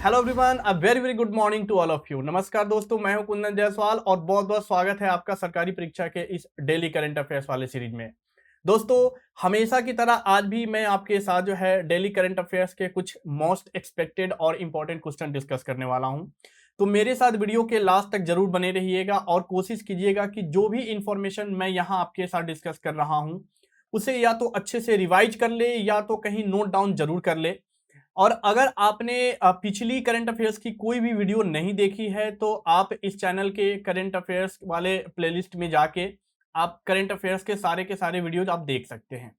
Hello everyone, a very very good morning to all of you. नमस्कार दोस्तों, मैं हूं कुंदन जायसवाल और बहुत बहुत स्वागत है आपका सरकारी परीक्षा के इस डेली करंट अफेयर्स वाले सीरीज में। दोस्तों, हमेशा की तरह आज भी मैं आपके साथ जो है डेली करंट अफेयर्स के कुछ मोस्ट एक्सपेक्टेड और इंपॉर्टेंट क्वेश्चन डिस्कस करने वाला हूं। तो मेरे साथ वीडियो के लास्ट तक जरूर बने रहिएगा और कोशिश कीजिएगा कि जो भी इंफॉर्मेशन मैं यहाँ आपके साथ डिस्कस कर रहा हूँ उसे या तो अच्छे से रिवाइज कर ले या तो कहीं नोट डाउन जरूर कर ले। और अगर आपने पिछली करंट अफेयर्स की कोई भी वीडियो नहीं देखी है तो आप इस चैनल के करंट अफेयर्स वाले प्लेलिस्ट में जाके आप करंट अफेयर्स के सारे वीडियोज आप देख सकते हैं।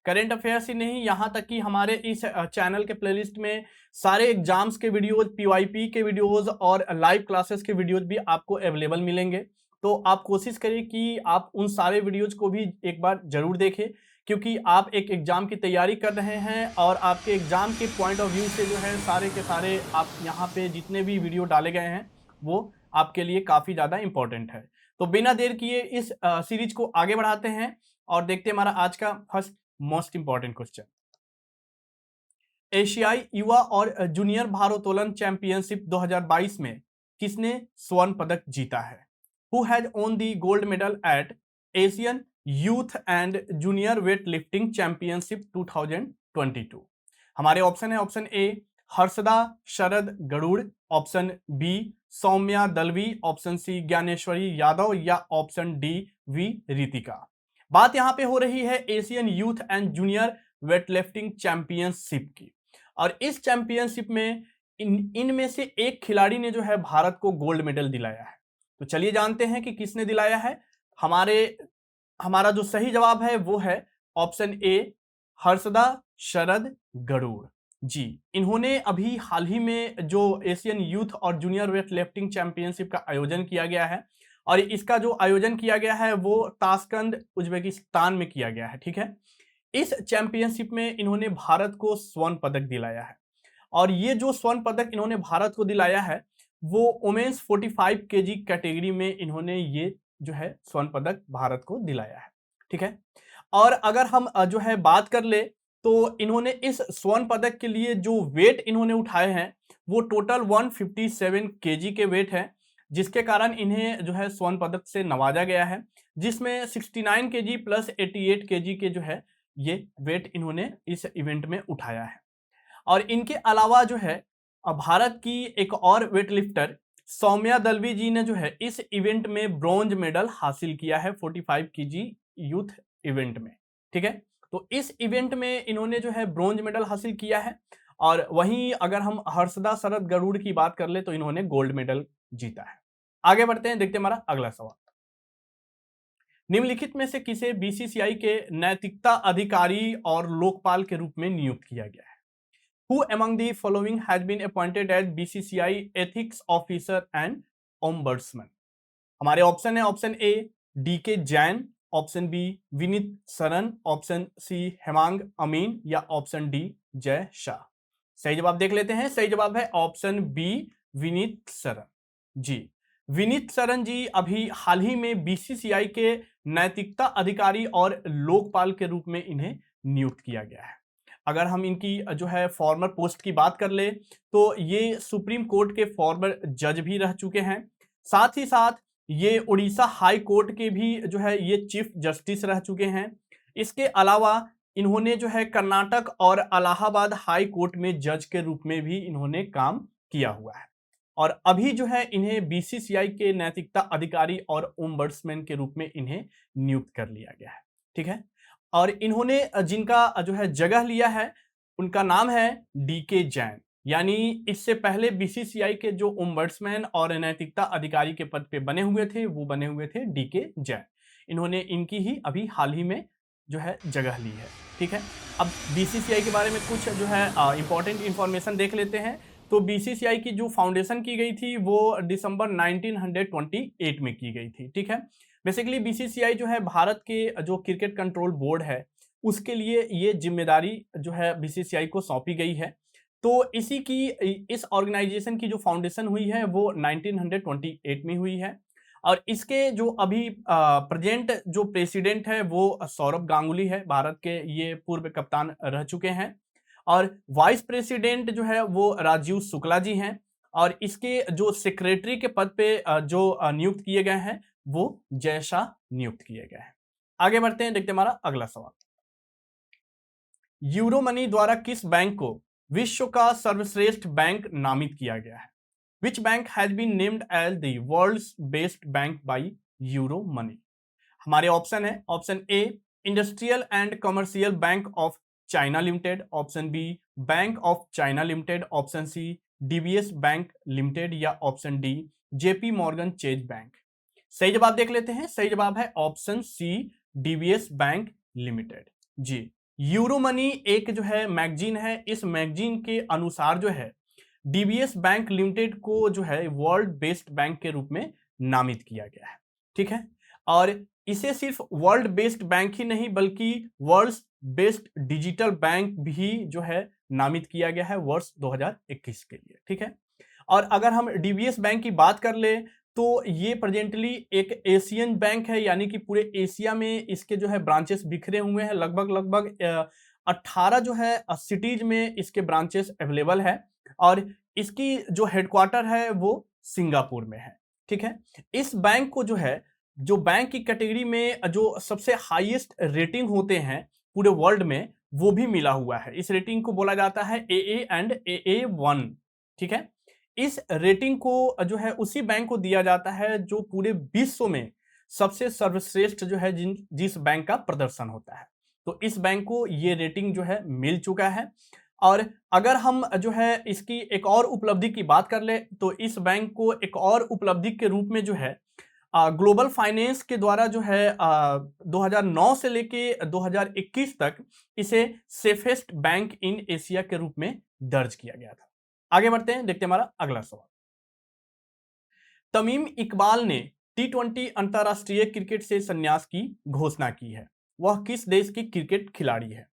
करंट अफेयर्स ही नहीं, यहाँ तक कि हमारे इस चैनल के प्लेलिस्ट में सारे एग्जाम्स के वीडियोज, पीवाईपी के वीडियोज और लाइव क्लासेस के वीडियोज भी आपको अवेलेबल मिलेंगे। तो आप कोशिश करें कि आप उन सारे वीडियोज को भी एक बार जरूर देखें, क्योंकि आप एक एग्जाम की तैयारी कर रहे हैं और आपके एग्जाम के पॉइंट ऑफ व्यू से जो है सारे के सारे आप यहाँ पे जितने भी वीडियो डाले गए हैं वो आपके लिए काफी ज्यादा इंपॉर्टेंट है। तो बिना देर किए इस सीरीज को आगे बढ़ाते हैं और देखते हैं हमारा आज का फर्स्ट मोस्ट इंपॉर्टेंट क्वेश्चन। एशियाई युवा और जूनियर भारोत्तोलन चैंपियनशिप 2022 में किसने स्वर्ण पदक जीता है? Who has won the gold medal at Asian youth and junior weight lifting championship 2022? हमारे ऑप्शन है, option A Harshada Sharad Garud, option B Saumya Dalvi, option C Dnyaneshwari Yadav या ऑप्शन डी वी रितिका। बात यहां पे हो रही है Asian youth and junior weightlifting championship की। और इस चैंपियनशिप में इनमें से एक खिलाड़ी ने जो है भारत को गोल्ड मेडल दिलाया है। तो चलिए जानते हैं कि किसने दिलाया है। हमारा जो सही जवाब है वो है ऑप्शन ए हर्षदा शरद गरुड़ जी। इन्होंने अभी हाल ही में जो एशियन यूथ और जूनियर वेट लिफ्टिंग चैंपियनशिप का आयोजन किया गया है और इसका जो आयोजन किया गया है वो ताशकंद उज्बेकिस्तान में किया गया है, ठीक है। इस चैंपियनशिप में इन्होंने भारत को स्वर्ण पदक दिलाया है और ये जो स्वर्ण पदक इन्होंने भारत को दिलाया है वो वुमेन्स 45 केजी कैटेगरी में इन्होंने ये जो है स्वर्ण पदक भारत को दिलाया है, ठीक है। और अगर हम जो है बात कर ले तो इन्होंने इस स्वर्ण पदक के लिए जो वेट इन्होंने उठाए हैं वो टोटल 157 केजी के वेट है, जिसके कारण इन्हें जो है स्वर्ण पदक से नवाजा गया है, जिसमें 69 केजी प्लस 88 केजी के जो है ये वेट इन्होंने इस इवेंट में उठाया है। और इनके अलावा जो है भारत की एक और वेट लिफ्टर सौम्या दलवी जी ने जो है इस इवेंट में ब्रॉन्ज मेडल हासिल किया है 45 केजी यूथ इवेंट में, ठीक है। तो इस इवेंट में इन्होंने जो है ब्रॉन्ज मेडल हासिल किया है। और वहीं अगर हम हर्षदा शरद गरुड़ की बात कर ले तो इन्होंने गोल्ड मेडल जीता है। आगे बढ़ते हैं, देखते हैं हमारा अगला सवाल। निम्नलिखित में से किसे बीसीसीआई के नैतिकता अधिकारी और लोकपाल के रूप में नियुक्त किया गया है? Who among the following has been appointed as BCCI ethics officer and ombudsman? हमारे ऑप्शन है, option A D K Jain, option B Vineet Saran, option C Hemang Amin या ऑप्शन डी जय शाह। सही जवाब देख लेते हैं। सही जवाब है ऑप्शन बी विनीत सरन जी। विनीत सरन जी अभी हाल ही में बीसीसीआई के नैतिकता अधिकारी और लोकपाल के रूप में इन्हें नियुक्त किया गया है। अगर हम इनकी जो है फॉर्मर पोस्ट की बात कर ले तो ये सुप्रीम कोर्ट के फॉर्मर जज भी रह चुके हैं, साथ ही साथ ये उड़ीसा हाई कोर्ट के भी जो है ये चीफ जस्टिस रह चुके हैं। इसके अलावा इन्होंने जो है कर्नाटक और इलाहाबाद हाई कोर्ट में जज के रूप में भी इन्होंने काम किया हुआ है। और अभी जो है इन्हें बीसीसीआई के नैतिकता अधिकारी और ओम्बड्समैन के रूप में इन्हें नियुक्त कर लिया गया है, ठीक है। और इन्होंने जिनका जो है जगह लिया है उनका नाम है डी के जैन। यानी इससे पहले बीसीसीआई के जो ओम्बड्समैन और नैतिकता अधिकारी के पद पे बने हुए थे वो बने हुए थे डी के जैन। इन्होंने इनकी ही अभी हाल ही में जो है जगह ली है, ठीक है। अब बीसीसीआई के बारे में कुछ जो है इंपॉर्टेंट इंफॉर्मेशन देख लेते हैं। तो बीसीसीआई की जो फाउंडेशन की गई थी वो दिसंबर 1928 में की गई थी, ठीक है। बेसिकली बीसीसीआई जो है भारत के जो क्रिकेट कंट्रोल बोर्ड है उसके लिए ये जिम्मेदारी जो है बीसीसीआई को सौंपी गई है। तो इसी की इस ऑर्गेनाइजेशन की जो फाउंडेशन हुई है वो 1928 में हुई है। और इसके जो अभी प्रेजेंट जो प्रेसिडेंट है वो सौरभ गांगुली है, भारत के ये पूर्व कप्तान रह चुके हैं। और वाइस प्रेसिडेंट जो है वो राजीव शुक्ला जी हैं, और इसके जो सेक्रेटरी के पद पे जो नियुक्त किए गए हैं वो जय शाह नियुक्त किए गए हैं। आगे बढ़ते हैं, देखते हैं हमारा अगला सवाल। यूरो मनी द्वारा किस बैंक को विश्व का सर्वश्रेष्ठ बैंक नामित किया गया है? Which bank has been named as the world's best bank by Euromoney? हमारे ऑप्शन है, option A industrial and commercial bank of China limited, option B bank of China limited, option C DBS bank limited, या option D JP Morgan Chase bank. सही जवाब देख लेते हैं, सही जवाब है option C DBS bank limited. जी, यूरो मनी एक जो है मैगजीन है, इस मैगजीन के अनुसार जो है डीबीएस बैंक लिमिटेड को जो है वर्ल्ड बेस्ट बैंक के रूप में नामित किया गया है। ठीक है, और इसे सिर्फ वर्ल्ड बेस्ट बैंक ही नहीं बल्कि वर्ल्ड बेस्ट डिजिटल बैंक भी जो है नामित किया गया है वर्ष 2021 के लिए। ठीक है, और अगर हम डीबीएस बैंक की बात कर ले तो ये प्रेजेंटली एक एशियन बैंक है, यानी कि पूरे एशिया में इसके जो है ब्रांचेस बिखरे हुए हैं। लगभग 18 जो है सिटीज में इसके ब्रांचेस अवेलेबल है, और इसकी जो हेडक्वार्टर है वो सिंगापुर में है। ठीक है, इस बैंक को जो है, जो बैंक की कैटेगरी में जो सबसे हाईएस्ट रेटिंग होते हैं पूरे वर्ल्ड में, वो भी मिला हुआ है। इस रेटिंग को बोला जाता है AA एंड AA1। ठीक है, इस रेटिंग को जो है उसी बैंक को दिया जाता है जो पूरे विश्व में सबसे सर्वश्रेष्ठ जो है जिस बैंक का प्रदर्शन होता है। तो इस बैंक को ये रेटिंग जो है मिल चुका है। और अगर हम जो है इसकी एक और उपलब्धि की बात कर ले तो इस बैंक को एक और उपलब्धि के रूप में जो है ग्लोबल फाइनेंस के द्वारा जो है 2009 से लेके 2021 तक इसे सेफेस्ट बैंक इन एशिया के रूप में दर्ज किया गया था। आगे बढ़ते हैं, देखते हैं हमारा अगला सवाल। तमीम इकबाल ने T20 अंतरराष्ट्रीय क्रिकेट से संन्यास की घोषणा की है, वह किस देश की क्रिकेट खिलाड़ी है?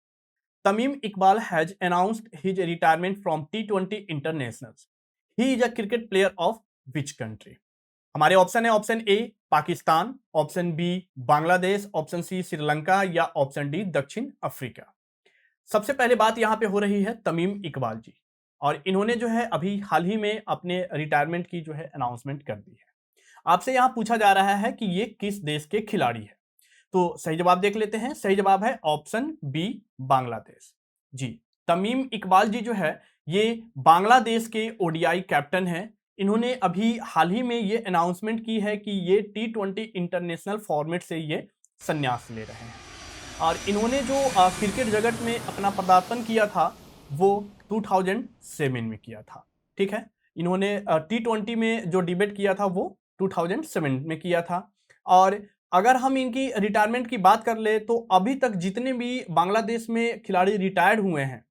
Tamim Iqbal has announced his retirement from T20 internationals. He is a cricket player of which country? हमारे ऑप्शन है, option A Pakistan, option B Bangladesh, option C Sri Lanka, या ऑप्शन डी दक्षिण अफ्रीका। सबसे पहले बात यहां पे हो रही है तमीम इकबाल जी, और इन्होंने जो है अभी हाल ही में अपने रिटायरमेंट की जो है अनाउंसमेंट कर दी है। आपसे यहां पूछा जा रहा है कि ये किस देश के खिलाड़ी है, तो सही जवाब देख लेते हैं। सही जवाब है ऑप्शन बी बांग्लादेश। जी, तमीम इकबाल जी जो है ये बांग्लादेश के ओडीआई कैप्टन हैं। इन्होंने अभी हाल ही में ये अनाउंसमेंट की है कि ये T20 इंटरनेशनल फॉर्मेट से ये संन्यास ले रहे हैं, और इन्होंने जो क्रिकेट जगत में अपना पदार्पण किया था वो 2007 में किया था। ठीक है, इन्होंने T20 में जो डिबेट किया था वो 2007 में किया था। और अगर हम इनकी रिटायरमेंट की बात कर ले तो अभी तक जितने भी बांग्लादेश में खिलाड़ी रिटायर्ड हुए हैं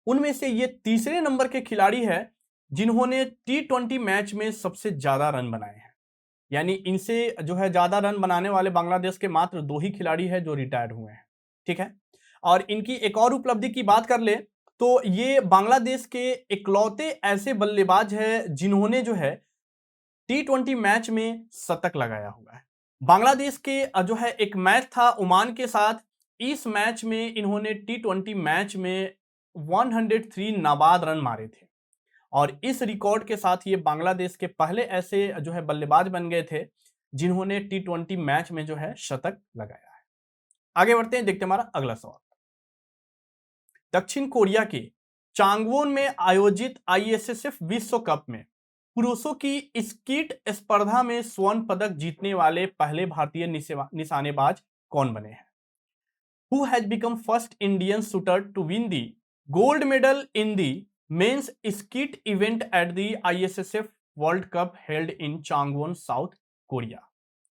उनमें से ये तीसरे नंबर के खिलाड़ी है जिन्होंने T20 मैच में सबसे ज्यादा रन बनाए हैं। यानी इनसे जो है ज्यादा रन बनाने वाले बांग्लादेश के मात्र 2 ही खिलाड़ी है जो रिटायर्ड हुए हैं। ठीक है, और इनकी एक और उपलब्धि की बात कर ले तो ये बांग्लादेश के इकलौते ऐसे बल्लेबाज है जिन्होंने जो है T20 मैच में शतक लगाया हुआ है। बांग्लादेश के जो है एक मैच था ओमान के साथ, इस मैच में इन्होंने T20 मैच में 103 नाबाद रन मारे थे, और इस रिकॉर्ड के साथ ये बांग्लादेश के पहले ऐसे जो है बल्लेबाज बन गए थे जिन्होंने T20 मैच में जो है शतक लगाया है। आगे बढ़ते हैं, देखते हैं हमारा अगला सवाल। दक्षिण कोरिया के चांगवोन में आयोजित ISSF विश्व कप में पुरुषों की स्कीट स्पर्धा में स्वर्ण पदक जीतने वाले पहले भारतीय निशानेबाज कौन बने हैं? Who has become first Indian shooter to win the gold medal in the men's skeet event at the ISSF World Cup held in Changwon, South Korea?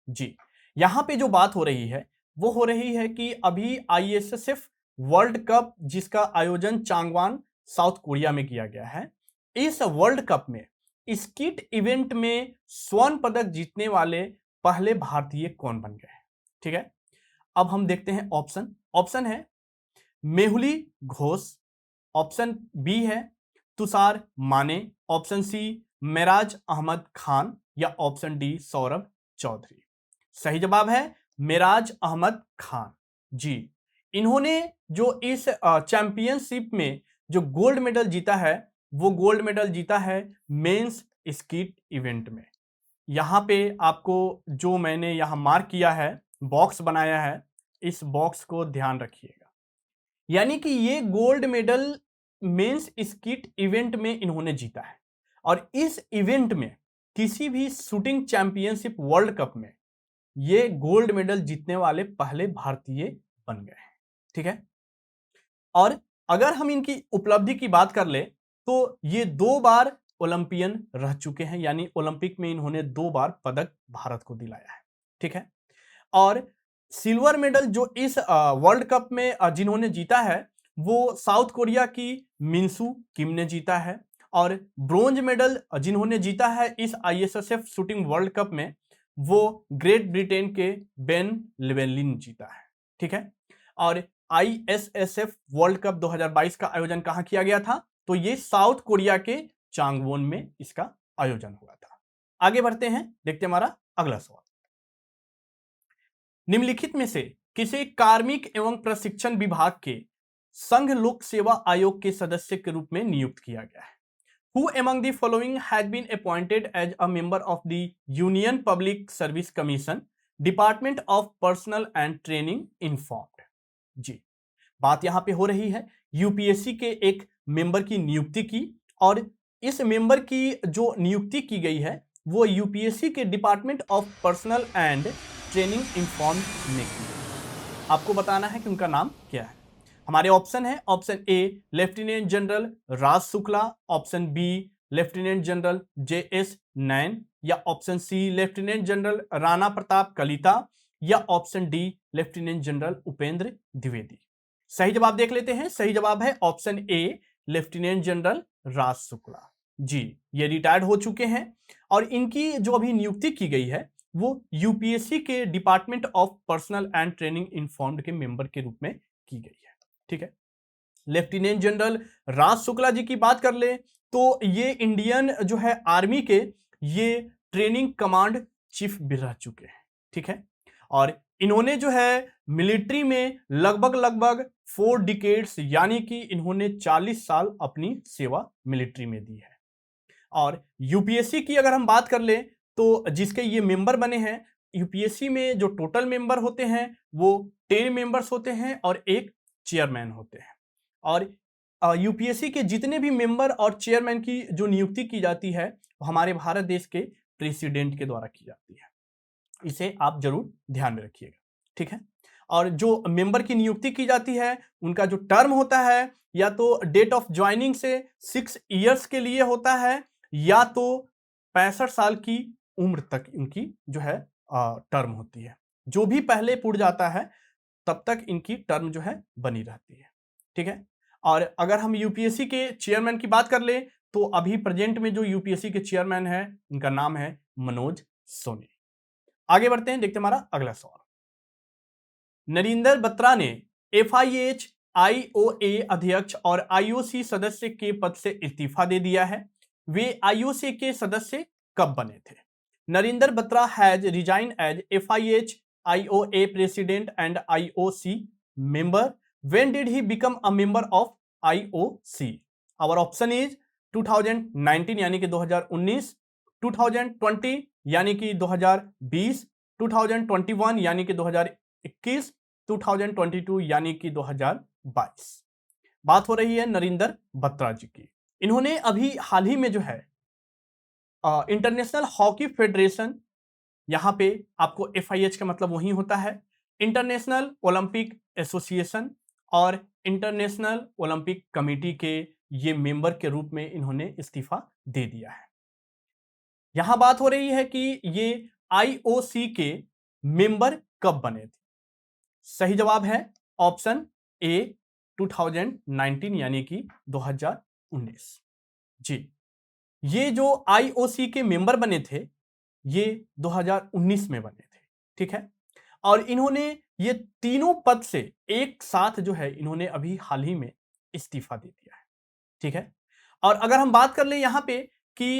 जी, यहां पे जो बात हो रही है वो हो रही है कि अभी ISSF वर्ल्ड कप जिसका आयोजन चांगवान साउथ कोरिया में किया गया है, इस वर्ल्ड कप में स्कीट इवेंट में स्वर्ण पदक जीतने वाले पहले भारतीय कौन बन गए हैं? ठीक है, अब हम देखते हैं ऑप्शन। ऑप्शन है मेहुली घोष, ऑप्शन बी है तुषार माने, ऑप्शन सी मेराज अहमद खान, या ऑप्शन डी सौरभ चौधरी। सही जवाब है मेराज अहमद खान। जी, इन्होंने जो इस चैंपियनशिप में जो गोल्ड मेडल जीता है वो गोल्ड मेडल जीता है मेंस स्कीट इवेंट में। यहाँ पे आपको जो मैंने यहाँ मार्क किया है, बॉक्स बनाया है, इस बॉक्स को ध्यान रखिएगा। यानी कि ये gold medal men's skeet event में इन्होंने जीता है और इस इवेंट में किसी भी शूटिंग चैंपियनशिप वर्ल्ड कप में ये गोल्ड मेडल जीतने वाले पहले भारतीय बन गए हैं। ठीक है, और अगर हम इनकी उपलब्धि की बात कर ले तो ये 2 बार ओलंपियन रह चुके हैं, यानी ओलंपिक में इन्होंने 2 बार पदक भारत को दिलाया है। ठीक है, और सिल्वर मेडल जो इस वर्ल्ड कप में जिन्होंने जीता है वो साउथ कोरिया की मिन्सू किम ने जीता है, और ब्रोंज मेडल जिन्होंने जीता है इस आईएसएसएफ शूटिंग वर्ल्ड कप में वो ग्रेट ब्रिटेन के बेन लेवेलिन जीता है। ठीक है, और आईएसएसएफ वर्ल्ड कप 2022 का आयोजन कहां किया गया था? तो ये साउथ कोरिया के चांगवोन में इसका आयोजन हुआ था। आगे बढ़ते हैं, देखते हैं हमारा अगला सवाल। निम्नलिखित में से किसे कार्मिक एवं प्रशिक्षण विभाग के संघ लोक सेवा आयोग के सदस्य के रूप में नियुक्त किया गया है? Who among the following has been appointed as a member of the Union Public Service Commission, Department of Personnel and Training informed? जी, बात यहां पे हो रही है यूपीएससी के एक मेंबर की नियुक्ति की, और इस मेंबर की जो नियुक्ति की गई है वो यूपीएससी के department of personal and training inform ने की। आपको बताना है कि उनका नाम क्या है। हमारे ऑप्शन है, option A lieutenant general Raj Shukla, option B lieutenant general JS Nain, या option C lieutenant general Rana Pratap Kalita, या option D lieutenant general Upendra Dwivedi. सही जवाब देख लेते हैं। सही जवाब है option A lieutenant general Raj Shukla. जी, ये रिटायर्ड हो चुके हैं और इनकी जो अभी नियुक्ति की गई है वो यूपीएससी के department of personal and training informed के मेंबर के रूप में की गई है। ठीक है, लेफ्टिनेंट जनरल राज शुक्ला जी की बात कर ले तो ये इंडियन जो है आर्मी के ये ट्रेनिंग कमांड चीफ भी रह चुके हैं। ठीक है, और इन्होंने जो है मिलिट्री में लगभग 4 डिकेड्स यानी कि इन्होंने 40 साल अपनी सेवा मिलिट्री में दी है। और यूपीएससी की अगर हम बात कर ले तो जिसके ये मेंबर बने हैं, यूपीएससी में जो टोटल मेंबर होते हैं वो 10 मेंबर्स होते हैं और एक चेयरमैन होते हैं। और यूपीएससी के जितने भी मेंबर और चेयरमैन की जो नियुक्ति की जाती है वो हमारे भारत देश के प्रेसिडेंट के द्वारा की जाती है। इसे आप जरूर ध्यान में रखिएगा। ठीक है, और जो मेंबर की नियुक्ति की जाती है उनका जो टर्म होता है या तो डेट ऑफ ज्वाइनिंग से 6 इयर्स के लिए होता है या तो 65 साल की उम्र तक इनकी जो है टर्म होती है। जो भी पहले पूर्ण जाता है तब तक इनकी टर्म जो है बनी रहती है। ठीक है, और अगर हम यूपीएससी के चेयरमैन की बात कर ले तो अभी प्रेजेंट में जो यूपीएससी के चेयरमैन है उनका नाम है मनोज सोनी। आगे बढ़ते हैं, देखते हैं हमारा अगला सवाल। नरेंद्र बत्रा ने FIH IOA अध्यक्ष और IOC सदस्य के पद से इस्तीफा दे दिया है। वे IOC के सदस्य कब बने थे? Narendra Batra has resign as FIH IOA president and IOC member. When did he become a member of IOC? Our option is 2019 यानी कि 2019, 2020 यानी कि 2020, 2021 यानी कि 2021, 2022 यानी कि 2022। बात हो रही है नरेंद्र बत्रा जी की। इन्होंने अभी हाल ही में जो है इंटरनेशनल हॉकी फेडरेशन, यहां पे आपको FIH का मतलब वही होता है इंटरनेशनल ओलंपिक एसोसिएशन और इंटरनेशनल ओलंपिक कमेटी के ये मेंबर के रूप में इन्होंने इस्तीफा दे दिया है। यहां बात हो रही है कि ये IOC के मेंबर कब बने थे? सही जवाब है ऑप्शन ए 2019 यानी कि 2019। जी, ये जो IOC के मेंबर बने थे ये 2019 में बने थे। ठीक है, और इन्होंने ये तीनों पद से एक साथ जो है इन्होंने अभी हाल ही में इस्तीफा दे दिया है। ठीक है, और अगर हम बात कर ले यहाँ पे कि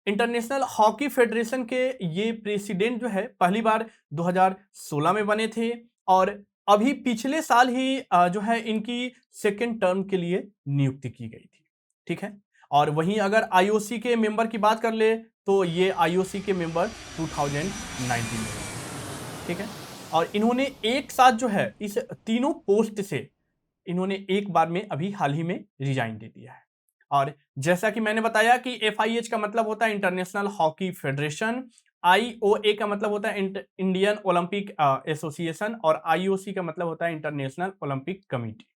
इंटरनेशनल हॉकी फेडरेशन के ये प्रेसिडेंट जो है पहली बार 2016 में बने थे और अभी पिछले साल ही जो है इनकी सेकेंड टर्म के लिए नियुक्ति की गई थी, ठीक है। और वहीं अगर आईओसी के मेंबर की बात कर ले तो ये आईओसी के मेंबर 2019 में, ठीक है। और इन्होंने एक साथ जो है इस तीनों पोस्ट से इन्होंने एक बार में अभी हाल ही में रिजाइन दे दिया है। और जैसा कि मैंने बताया कि FIH का मतलब होता है इंटरनेशनल हॉकी फेडरेशन, IOA का मतलब होता है इंडियन ओलंपिक एसोसिएशन और IOC का मतलब होता है इंटरनेशनल ओलंपिक कमेटी।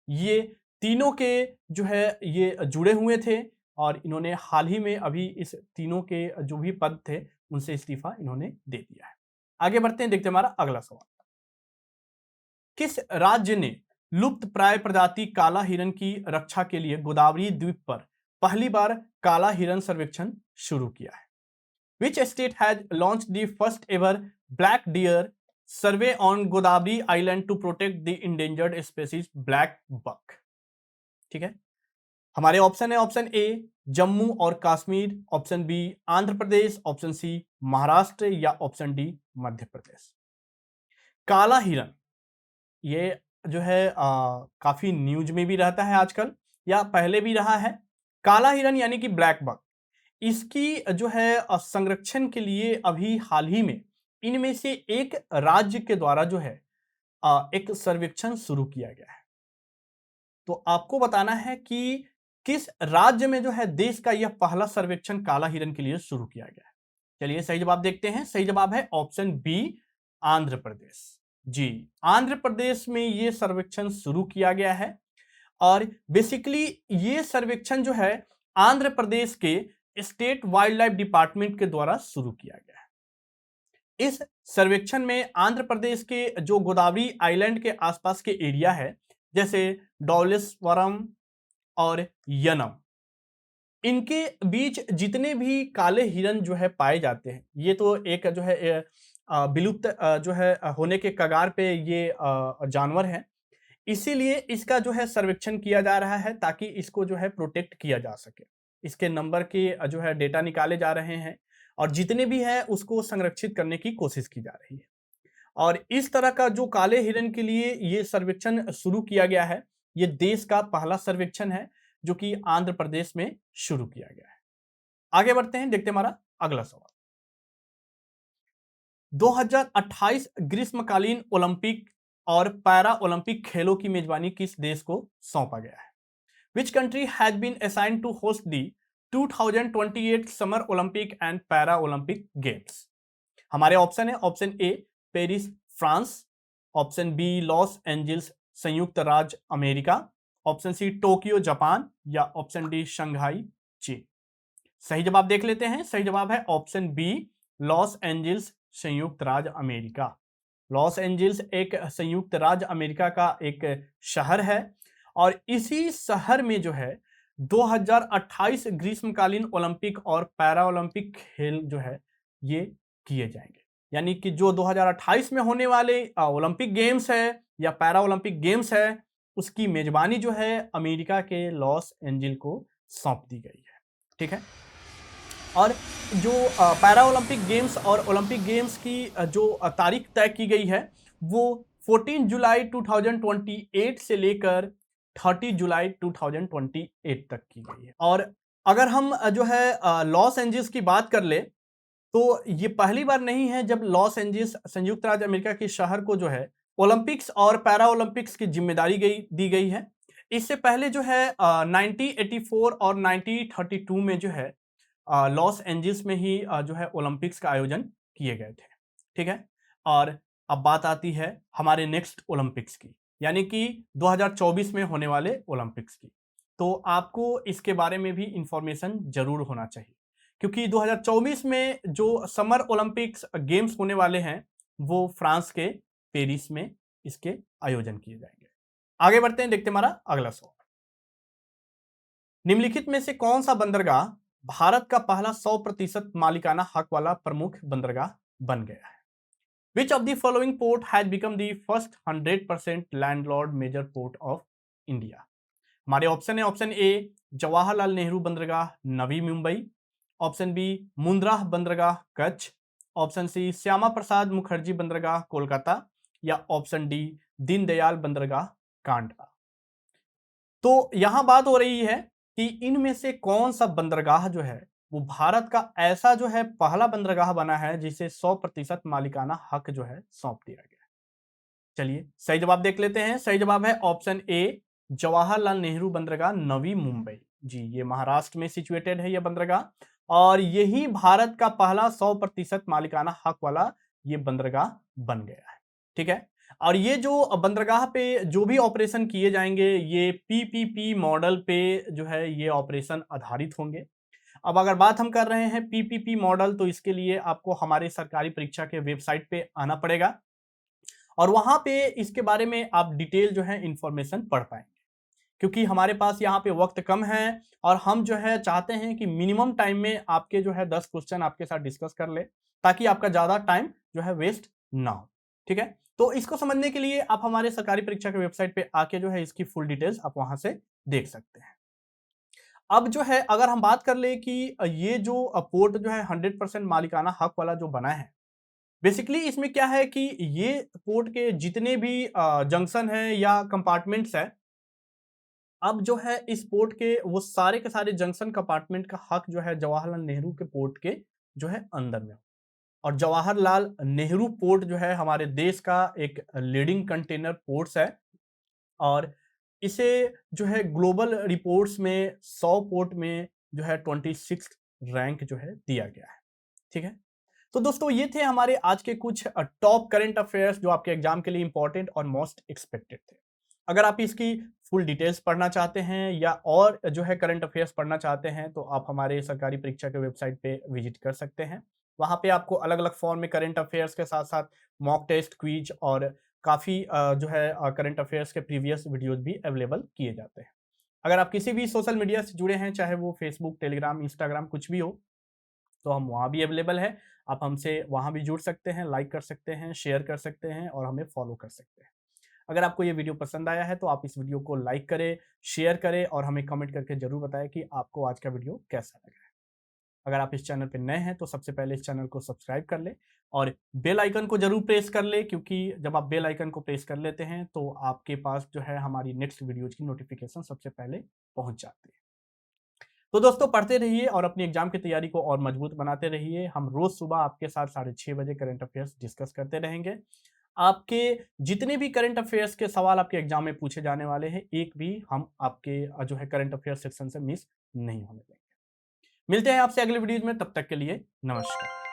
ये तीनों के जो है ये जुड़े हुए थे और इन्होंने हाल ही में अभी इस तीनों के जो भी पद थे उनसे इस्तीफा इन्होंने दे दिया है। आगे बढ़ते हैं, देखते हैं हमारा अगला सवाल। किस राज्य ने लुप्त प्राय प्रजाति काला हिरन की रक्षा के लिए गोदावरी द्वीप पर पहली बार काला हिरन सर्वेक्षण शुरू किया है? Which state has launched the first ever black deer survey on Godavari Island to protect the endangered species black buck? ठीक है, हमारे ऑप्शन है ऑप्शन ए जम्मू और Kashmir, option B Andhra Pradesh, option C Maharashtra या ऑप्शन डी मध्य प्रदेश। काला हिरन ये जो है काफी न्यूज में भी रहता है आजकल या पहले भी रहा है। काला हिरन यानी कि ब्लैक बक, इसकी जो है संरक्षण के लिए अभी हाल ही में इनमें से एक राज्य के द्वारा जो है एक सर्वेक्षण शुरू किया गया है। तो आपको बताना है कि किस राज्य में जो है देश का यह पहला सर्वेक्षण काला हिरन के लिए शुरू किया गया है। चलिए सही जवाब देखते हैं। सही जवाब है ऑप्शन बी आंध्र प्रदेश। जी, आंध्र प्रदेश में ये सर्वेक्षण शुरू किया गया है और बेसिकली ये सर्वेक्षण जो है आंध्र प्रदेश के स्टेट वाइल्ड लाइफ डिपार्टमेंट के द्वारा शुरू किया गया है। इस सर्वेक्षण में आंध्र प्रदेश के जो गोदावरी आइलैंड के आसपास के एरिया है जैसे डोलेश्वरम और यनम, इनके बीच जितने भी काले हिरन जो है पाए जाते हैं, ये तो एक जो है विलुप्त जो है होने के कगार पे ये जानवर है, इसीलिए इसका जो है सर्वेक्षण किया जा रहा है ताकि इसको जो है प्रोटेक्ट किया जा सके। इसके नंबर के जो है डेटा निकाले जा रहे हैं और जितने भी है उसको संरक्षित करने की कोशिश की जा रही है। और इस तरह का जो काले हिरन के लिए ये सर्वेक्षण शुरू किया गया है, ये देश का पहला सर्वेक्षण है जो कि आंध्र प्रदेश में शुरू किया गया है। आगे बढ़ते हैं, देखते हैं हमारा अगला सवाल। 2028 ग्रीष्मकालीन ओलंपिक और पैरा ओलंपिक खेलों की मेजबानी किस देश को सौंपा गया है? Which country has been assigned to host the 2028 summer Olympic and para Olympic games? हमारे ऑप्शन है option A Paris France, option B Los Angeles संयुक्त राज्य अमेरिका, ऑप्शन सी टोक्यो जापान या ऑप्शन डी शंघाई चीन। सही जवाब देख लेते हैं। सही जवाब है ऑप्शन बी लॉस एंजल्स संयुक्त राज्य अमेरिका। लॉस एंजल्स एक संयुक्त राज्य अमेरिका का एक शहर है और इसी शहर में जो है 2028 ग्रीष्मकालीन ओलंपिक और पैरा ओलंपिक खेल जो है ये किए जाएंगे। यानी कि जो 2028 में होने वाले ओलंपिक गेम्स है या पैरा ओलंपिक गेम्स है उसकी मेजबानी जो है अमेरिका के लॉस एंजल्स को सौंप दी गई है, ठीक है। और जो पैरा ओलंपिक गेम्स और ओलंपिक गेम्स की जो तारीख तय की गई है वो 14 जुलाई 2028 से लेकर 30 जुलाई 2028 तक की गई है। और अगर हम जो है लॉस एंजल्स की बात कर ले तो ये पहली बार नहीं है जब लॉस एंजल्स संयुक्त राज्य अमेरिका के शहर को जो है ओलंपिक्स और पैरा ओलंपिक्स की जिम्मेदारी दी गई है। इससे पहले जो है 1984 और 1932 में जो है लॉस एंजल्स में ही जो है ओलंपिक्स का आयोजन किए गए थे, ठीक है। और अब बात आती है हमारे नेक्स्ट ओलंपिक्स की, यानी कि 2024 में होने वाले ओलंपिक्स की। तो आपको इसके बारे में भी इंफॉर्मेशन जरूर होना चाहिए क्योंकि 2024 में जो समर ओलंपिक्स गेम्स होने वाले हैं वो फ्रांस के पेरिस में इसके आयोजन किए जाएंगे। आगे बढ़ते हैं, देखते हैं हमारा अगला सवाल। निम्नलिखित में से कौन सा बंदरगाह भारत का पहला 100% मालिकाना हक वाला प्रमुख बंदरगाह बन गया है? Which of the following port has become the first 100% landlord major port of India? हमारे ऑप्शन है ऑप्शन ए जवाहरलाल नेहरू बंदरगाह नवी मुंबई, ऑप्शन बी मुंद्रा बंदरगाह कच्छ, ऑप्शन सी श्यामा प्रसाद मुखर्जी बंदरगाह कोलकाता या ऑप्शन डी दीनदयाल बंदरगाह कांड का। तो यहां बात हो रही है कि इनमें से कौन सा बंदरगाह जो है वो भारत का ऐसा जो है पहला बंदरगाह बना है जिसे 100% मालिकाना हक जो है सौंप दिया गया। चलिए सही जवाब देख लेते हैं। सही जवाब है ऑप्शन ए, जवाहरलाल नेहरू बंदरगाह नवी मुंबई। जी, ये महाराष्ट्र में सिचुएटेड है ये बंदरगाह, और यही भारत का पहला 100% मालिकाना हक वाला ये बंदरगाह बन गया है। ठीक है, और ये जो बंदरगाह पे जो भी ऑपरेशन किए जाएंगे ये पीपीपी मॉडल पे जो है ये ऑपरेशन आधारित होंगे। अब अगर बात हम कर रहे हैं पीपीपी मॉडल, तो इसके लिए आपको हमारे सरकारी परीक्षा के वेबसाइट पे आना पड़ेगा और वहां पे इसके बारे में आप डिटेल जो है इंफॉर्मेशन पढ़ पाएंगे, क्योंकि हमारे पास यहाँ पे वक्त कम है और हम जो है चाहते हैं कि मिनिमम टाइम में आपके जो है 10 क्वेश्चन आपके साथ डिस्कस कर ले, ताकि आपका ज्यादा टाइम जो है वेस्ट ना हो। ठीक है, तो इसको समझने के लिए आप हमारे सरकारी परीक्षा के वेबसाइट पे आके जो है इसकी फुल डिटेल्स आप वहां से देख सकते हैं। अब जो है अगर हम बात कर ले कि ये जो पोर्ट जो है 100% मालिकाना हक वाला जो बना है, बेसिकली इसमें क्या है कि ये पोर्ट के जितने भी जंक्शन है या कंपार्टमेंट्स है, अब जो है इस पोर्ट के वो सारे के सारे जंक्शन कंपार्टमेंट का हक जो है जवाहरलाल नेहरू के पोर्ट के जो है अंदर में। और जवाहरलाल नेहरू पोर्ट जो है हमारे देश का एक लीडिंग कंटेनर पोर्ट्स है, और इसे जो है ग्लोबल रिपोर्ट्स में 100 पोर्ट में जो है 26 रैंक जो है दिया गया है। ठीक है, तो दोस्तों ये थे हमारे आज के कुछ टॉप करंट अफेयर्स जो आपके एग्जाम के लिए इंपॉर्टेंट और मोस्ट एक्सपेक्टेड थे। अगर आप इसकी फुल डिटेल्स पढ़ना चाहते हैं या और जो है करंट अफेयर्स पढ़ना चाहते हैं तो आप हमारे सरकारी परीक्षा के वेबसाइट पे विजिट कर सकते हैं। वहां पे आपको अलग अलग फॉर्म में करंट अफेयर्स के साथ साथ मॉक टेस्ट, क्विज और काफ़ी जो है करंट अफेयर्स के प्रीवियस वीडियोज भी अवेलेबल किए जाते हैं। अगर आप किसी भी सोशल मीडिया से जुड़े हैं, चाहे वो फेसबुक, टेलीग्राम, इंस्टाग्राम कुछ भी हो, तो हम वहाँ भी अवेलेबल है। आप हमसे वहाँ भी जुड़ सकते हैं, लाइक कर सकते हैं, शेयर कर सकते हैं और हमें फॉलो कर सकते हैं। अगर आपको ये वीडियो पसंद आया है तो आप इस वीडियो को लाइक करें, शेयर करें और हमें कमेंट करके जरूर बताएं कि आपको आज का वीडियो कैसा लगा है। अगर आप इस चैनल पे नए हैं तो सबसे पहले इस चैनल को सब्सक्राइब कर लें और बेल आइकन को जरूर प्रेस कर लें, क्योंकि जब आप बेल आइकन को प्रेस कर लेते हैं तो आपके पास जो है हमारी नेक्स्ट वीडियोज की नोटिफिकेशन सबसे पहले पहुंच जाती है। तो दोस्तों पढ़ते रहिए और अपनी एग्जाम की तैयारी को और मजबूत बनाते रहिए। हम रोज सुबह आपके साथ 6:30 बजे करंट अफेयर्स डिस्कस करते रहेंगे। आपके जितने भी करंट अफेयर्स के सवाल आपके एग्जाम में पूछे जाने वाले हैं, एक भी हम आपके जो है करंट अफेयर्स सेक्शन से मिस नहीं होने देंगे। मिलते हैं आपसे अगले वीडियो में, तब तक के लिए नमस्कार।